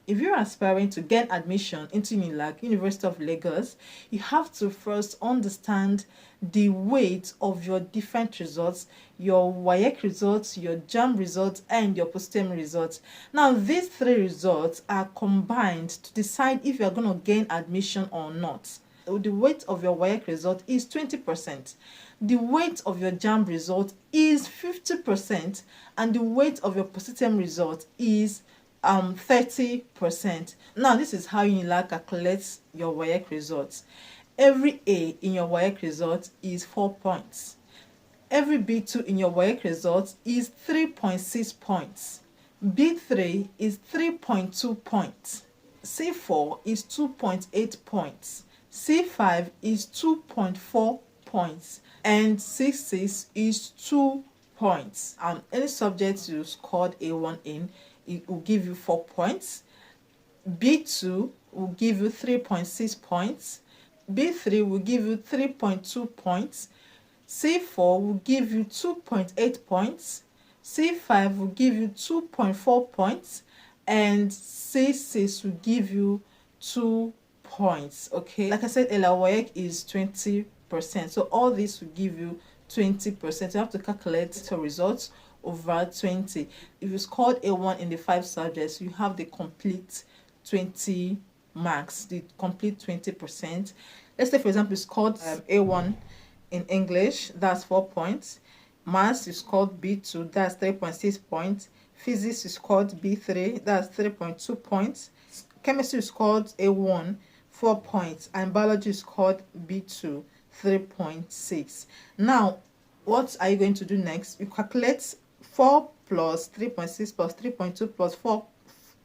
If you're aspiring to get admission into UNILAG, University of Lagos, you have to first understand the weight of your different results, your WAEC results, your JAMB results, and your post-UTME results. Now, these three results are combined to decide if you're going to gain admission or not. The weight of your WAEC result is 20%. The weight of your JAMB result is 50%, and the weight of your post-UTME result is 30%. Now, this is how UNILAG calculates your WAEC results. Every A in your WAEC result is 4 points. Every B2 in your WAEC result is 3.6 points. B3 is 3.2 points. C4 is 2.8 points. C5 is 2.4 points. And C6 is 2 points. Any subject you scored A1 in, it will give you 4 points. B2 will give you 3.6 points. B3 will give you 3.2 points. C4 will give you 2.8 points. C5 will give you 2.4 points. And C6 will give you 2 points. Okay, like I said, WAEC is 20%. So all this will give you 20%. You have to calculate your results over 20. If you scored A1 in the 5 subjects, you have the complete 20 marks, the complete 20%. Let's say, for example, you scored A1 in English, that's 4 points. Maths, you scored B2, that's 3.6 points. Physics, you scored B3, that's 3.2 points. Chemistry, you scored A1, 4 points. And biology, you scored B2, 3.6. Now, what are you going to do next? You calculate 4 plus 3.6 plus 3.2 plus 4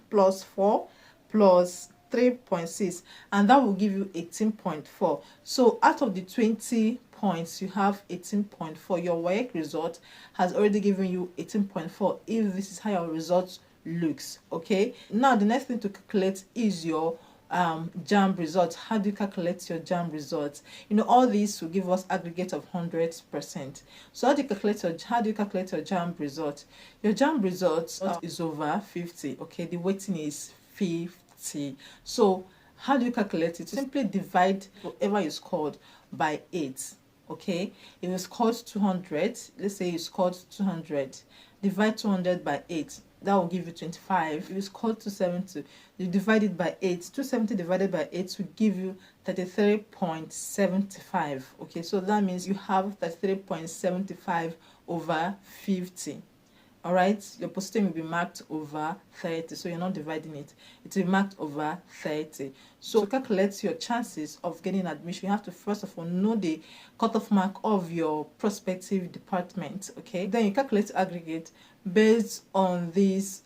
plus 4 plus 3.6, and that will give you 18.4. So out of the 20 points, you have 18.4. Your WAEC result has already given you 18.4 if this is how your result looks. Okay, now the next thing to calculate is your JAMB results. How do you calculate your JAMB results? You know, all these will give us aggregate of 100%. So how do you calculate your JAMB result? Your JAMB result is over 50. Okay, the weighting is 50. So how do you calculate it? Simply divide whatever you scored by 8. Okay, if you scored 200, let's say you scored 200, divide 200 by 8, that will give you 25. If you scored 270, you divide it by 8. 270 divided by 8 will give you 33.75. Okay, so that means you have 33.75 over 50. All right, your post-UTME will be marked over 30, so you're not dividing it. It will be marked over 30. So to calculate your chances of getting admission, you have to first of all know the cutoff mark of your prospective department. Okay, then you calculate aggregate based on this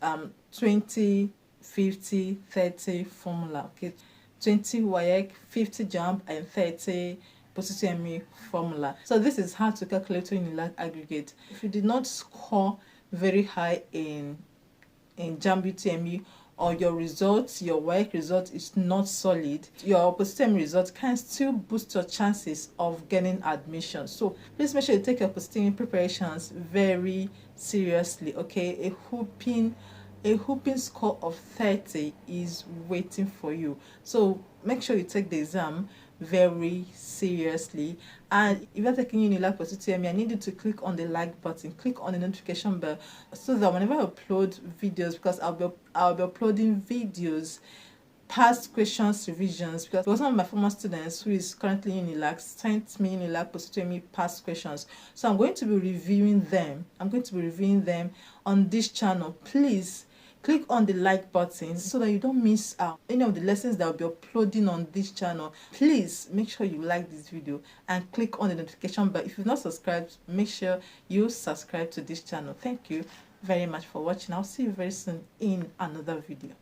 20, 50, 30 formula. Okay, 20 WAEC, 50 JAMB, and 30 post-UTME formula. So this is how to calculate UNILAG aggregate. If you did not score very high in JAMB UTME, or your results, your WAEC result is not solid, your post-UTME result can still boost your chances of getting admission. So please make sure you take your post-UTME preparations very seriously. Okay, a whooping score of 30 is waiting for you. So make sure you take the exam very seriously. And if you're taking UNILAG Post-UTME, I need you to click on the like button, click on the notification bell, so that whenever I upload videos, because I'll be uploading videos, past questions revisions, because one of my former students who is currently in UNILAG sent me UNILAG Post-UTME past questions. So I'm going to be reviewing them. On this channel. Please click on the like button so that you don't miss out any of the lessons that I'll be uploading on this channel. Please make sure you like this video and click on the notification bell. If you've not subscribed, make sure you subscribe to this channel. Thank you very much for watching. I'll see you very soon in another video.